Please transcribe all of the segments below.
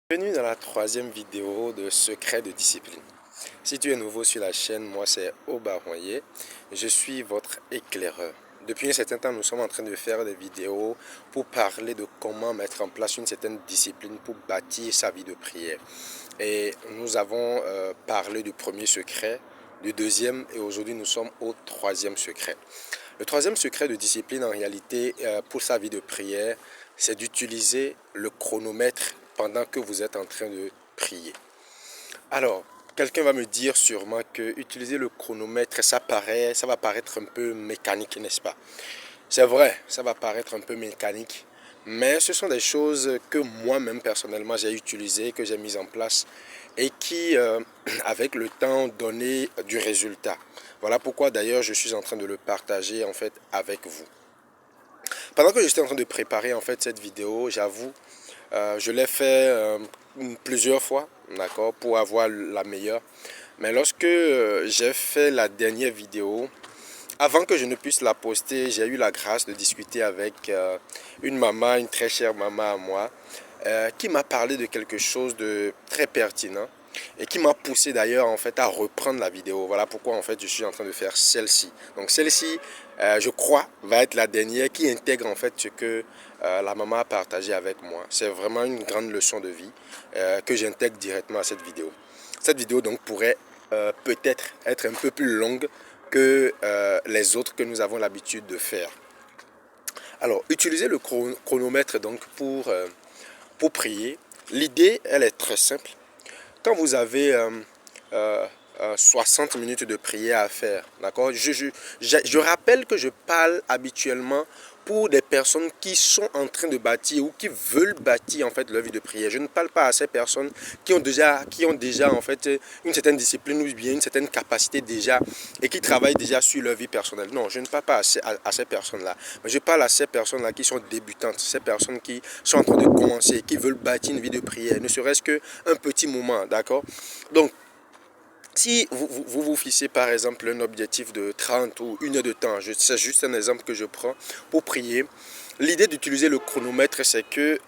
Bienvenue dans la troisième vidéo de Secrets de discipline. Si tu es nouveau sur la chaîne, moi c'est Oba Royer. Je suis votre éclaireur. Depuis un certain temps, nous sommes en train de faire des vidéos pour parler de comment mettre en place une certaine discipline pour bâtir sa vie de prière. Et nous avons parlé du premier secret, du deuxième, et aujourd'hui nous sommes au troisième secret. Le troisième secret de discipline en réalité pour sa vie de prière, c'est d'utiliser le chronomètre pendant que vous êtes en train de prier. Alors, quelqu'un va me dire sûrement que utiliser le chronomètre, ça va paraître un peu mécanique, n'est-ce pas? C'est vrai, ça va paraître un peu mécanique, mais ce sont des choses que moi-même personnellement j'ai utilisées, que j'ai mises en place et qui, avec le temps, ont donné du résultat. Voilà pourquoi d'ailleurs je suis en train de le partager en fait avec vous. Pendant que j'étais en train de préparer en fait cette vidéo, j'avoue, je l'ai fait plusieurs fois, d'accord, pour avoir la meilleure. Mais lorsque j'ai fait la dernière vidéo, avant que je ne puisse la poster, j'ai eu la grâce de discuter avec une maman, une très chère maman à moi, qui m'a parlé de quelque chose de très pertinent et qui m'a poussé d'ailleurs en fait à reprendre la vidéo. Voilà pourquoi en fait je suis en train de faire celle-ci. Donc celle-ci, je crois, va être la dernière qui intègre en fait ce que la maman a partagé avec moi. C'est vraiment une grande leçon de vie que j'intègre directement à cette vidéo. Cette vidéo donc pourrait peut-être être un peu plus longue que les autres que nous avons l'habitude de faire. Alors, utiliser le chronomètre donc pour prier. L'idée, elle est très simple. Quand vous avez 60 minutes de prière à faire, d'accord, je rappelle que je parle habituellement pour des personnes qui sont en train de bâtir ou qui veulent bâtir en fait leur vie de prière. Je ne parle pas à ces personnes qui ont déjà en fait une certaine discipline ou bien une certaine capacité déjà et qui travaillent déjà sur leur vie personnelle. Non, je ne parle pas à ces personnes-là. Mais je parle à ces personnes-là qui sont débutantes, ces personnes qui sont en train de commencer, qui veulent bâtir une vie de prière, ne serait-ce qu'un petit moment, d'accord? Donc, si vous fixez par exemple un objectif de 30 ou 1 heure de temps, c'est juste un exemple que je prends pour prier, l'idée d'utiliser le chronomètre, c'est que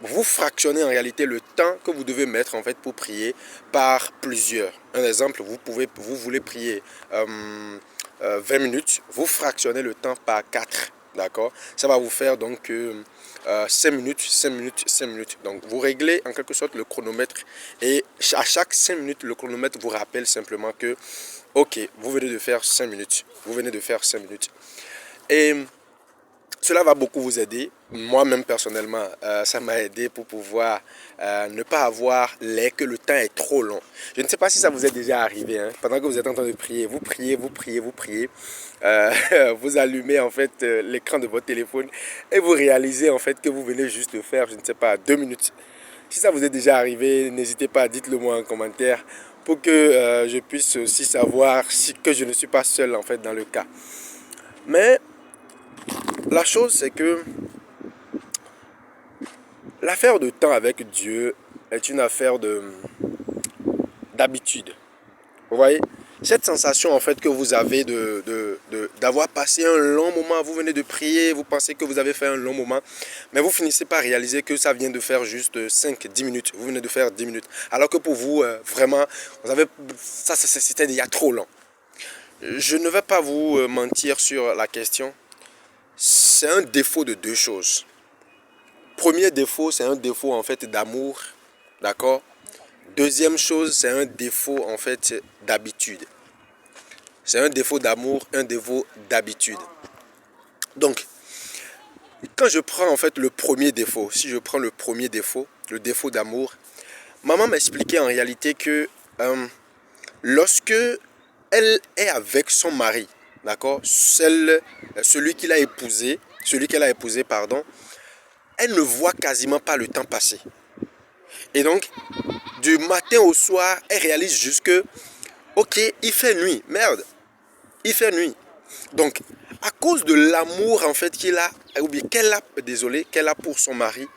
vous fractionnez en réalité le temps que vous devez mettre en fait pour prier par plusieurs. Un exemple, vous voulez prier 20 minutes, vous fractionnez le temps par 4. D'accord? Ça va vous faire donc 5 minutes, 5 minutes, 5 minutes. Donc vous réglez en quelque sorte le chronomètre et à chaque 5 minutes, le chronomètre vous rappelle simplement que, ok, vous venez de faire 5 minutes. Vous venez de faire 5 minutes. Et cela va beaucoup vous aider. Moi-même personnellement, ça m'a aidé pour pouvoir ne pas avoir l'air que le temps est trop long. Je ne sais pas si ça vous est déjà arrivé, hein, pendant que vous êtes en train de prier, vous priez, vous priez, vous priez. Vous allumez en fait l'écran de votre téléphone et vous réalisez en fait que vous venez juste de faire, je ne sais pas, 2 minutes. Si ça vous est déjà arrivé, n'hésitez pas, dites-le moi en commentaire pour que je puisse aussi savoir que je ne suis pas seul en fait dans le cas. Mais la chose, c'est que l'affaire de temps avec Dieu est une affaire d'habitude. Vous voyez, cette sensation en fait que vous avez d'avoir passé un long moment, vous venez de prier, vous pensez que vous avez fait un long moment, mais vous finissez par réaliser que ça vient de faire juste 5-10 minutes. Vous venez de faire 10 minutes. Alors que pour vous, vraiment, c'était il y a trop long. Je ne vais pas vous mentir sur la question. C'est un défaut de deux choses. Premier défaut, c'est un défaut en fait d'amour, d'accord? Deuxième chose, c'est un défaut en fait d'habitude. C'est un défaut d'amour, un défaut d'habitude. Donc, quand je prends en fait le premier défaut, si je prends le premier défaut, le défaut d'amour, maman m'expliquait en réalité que lorsque elle est avec son mari, d'accord, celui qu'elle a épousé, pardon, elle ne voit quasiment pas le temps passer. Et donc, du matin au soir, elle réalise juste que, ok, il fait nuit, merde, il fait nuit. Donc, à cause de l'amour en fait qu'elle a pour son mari,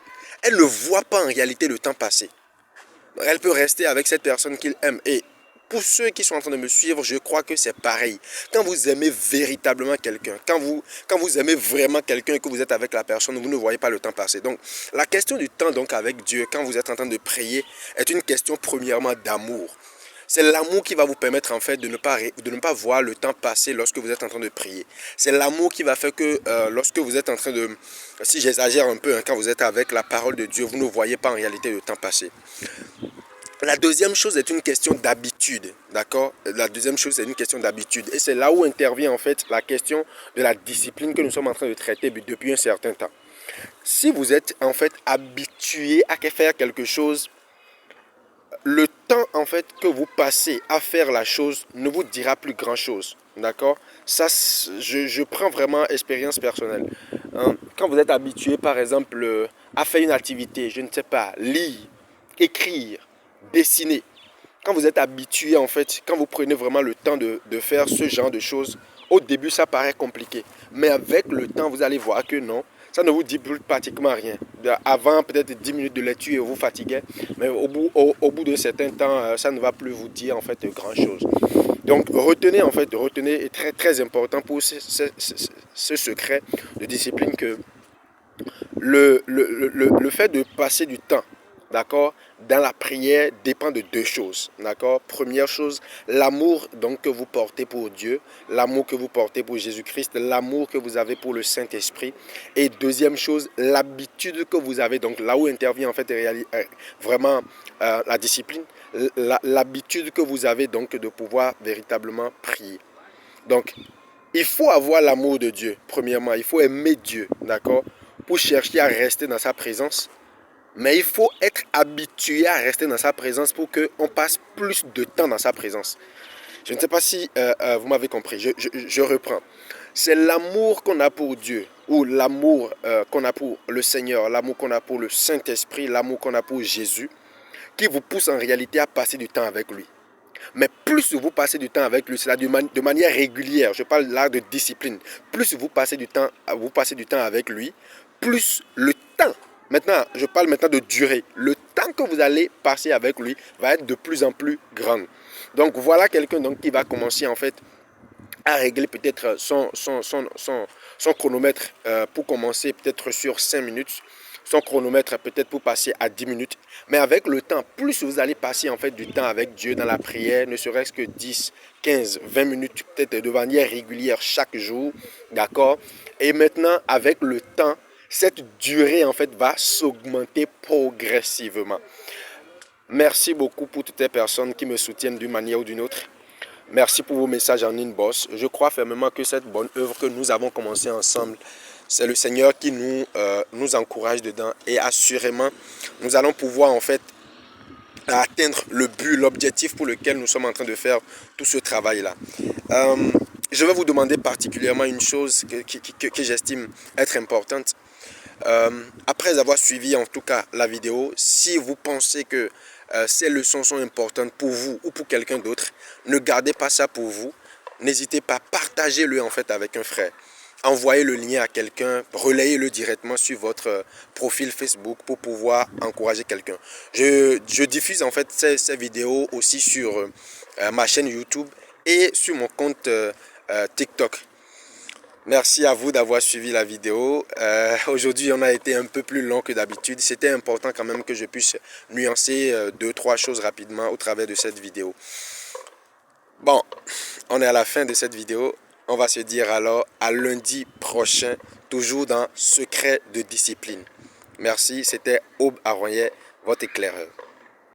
elle ne voit pas en réalité le temps passer. Elle peut rester avec cette personne qu'il aime et pour ceux qui sont en train de me suivre, je crois que c'est pareil. Quand vous aimez véritablement quelqu'un, quand vous aimez vraiment quelqu'un et que vous êtes avec la personne, vous ne voyez pas le temps passer. Donc, la question du temps donc avec Dieu, quand vous êtes en train de prier, est une question premièrement d'amour. C'est l'amour qui va vous permettre en fait de ne pas voir le temps passer lorsque vous êtes en train de prier. C'est l'amour qui va faire que lorsque vous êtes en train de, si j'exagère un peu, hein, quand vous êtes avec la parole de Dieu, vous ne voyez pas en réalité le temps passer. La deuxième chose est une question d'habitude, d'accord? La deuxième chose est une question d'habitude. Et c'est là où intervient en fait la question de la discipline que nous sommes en train de traiter depuis un certain temps. Si vous êtes en fait habitué à faire quelque chose, le temps en fait que vous passez à faire la chose ne vous dira plus grand chose, d'accord? Ça, je prends vraiment expérience personnelle. Hein? Quand vous êtes habitué par exemple à faire une activité, je ne sais pas, lire, écrire, dessiner, quand vous êtes habitué en fait, quand vous prenez vraiment le temps de faire ce genre de choses, au début ça paraît compliqué, mais avec le temps vous allez voir que non, ça ne vous dit plus pratiquement rien. Avant peut-être 10 minutes de lecture et vous fatiguez, mais au bout de certains temps, ça ne va plus vous dire en fait grand chose. Donc retenez est très très important pour ce secret de discipline que le fait de passer du temps, d'accord, dans la prière dépend de deux choses, d'accord. Première chose, l'amour donc que vous portez pour Dieu, l'amour que vous portez pour Jésus-Christ, l'amour que vous avez pour le Saint-Esprit. Et deuxième chose, l'habitude que vous avez, donc là où intervient en fait vraiment la discipline, l'habitude que vous avez donc de pouvoir véritablement prier. Donc, il faut avoir l'amour de Dieu, premièrement, il faut aimer Dieu, d'accord, pour chercher à rester dans sa présence. Mais il faut être habitué à rester dans sa présence pour qu'on passe plus de temps dans sa présence. Je ne sais pas si vous m'avez compris. Je reprends. C'est l'amour qu'on a pour Dieu, ou l'amour qu'on a pour le Seigneur, l'amour qu'on a pour le Saint-Esprit, l'amour qu'on a pour Jésus, qui vous pousse en réalité à passer du temps avec lui. Mais plus vous passez du temps avec lui, c'est de manière régulière, je parle là de discipline, plus vous passez du temps avec lui, plus le temps, maintenant, je parle maintenant de durée, le temps que vous allez passer avec lui va être de plus en plus grand. Donc voilà quelqu'un donc qui va commencer en fait à régler peut-être son chronomètre pour commencer peut-être sur 5 minutes, son chronomètre peut-être pour passer à 10 minutes. Mais avec le temps, plus vous allez passer en fait du temps avec Dieu dans la prière, ne serait-ce que 10, 15, 20 minutes, peut-être de manière régulière chaque jour, d'accord? Et maintenant, avec le temps, cette durée en fait va s'augmenter progressivement. Merci beaucoup pour toutes les personnes qui me soutiennent d'une manière ou d'une autre. Merci pour vos messages en inbox. Je crois fermement que cette bonne œuvre que nous avons commencé ensemble, c'est le Seigneur qui nous encourage dedans. Et assurément, nous allons pouvoir en fait atteindre le but, l'objectif pour lequel nous sommes en train de faire tout ce travail-là. Je vais vous demander particulièrement une chose que j'estime être importante. Après avoir suivi en tout cas la vidéo, si vous pensez que ces leçons sont importantes pour vous ou pour quelqu'un d'autre, ne gardez pas ça pour vous. N'hésitez pas, partagez-le en fait avec un frère. Envoyez le lien à quelqu'un, relayez-le directement sur votre profil Facebook pour pouvoir encourager quelqu'un. Je diffuse en fait ces vidéos aussi sur ma chaîne YouTube et sur mon compte TikTok. Merci à vous d'avoir suivi la vidéo. Aujourd'hui, on a été un peu plus long que d'habitude. C'était important quand même que je puisse nuancer 2-3 choses rapidement au travers de cette vidéo. Bon, on est à la fin de cette vidéo. On va se dire alors à lundi prochain, toujours dans Secret de discipline. Merci, c'était Aube Aroyer, votre éclaireur.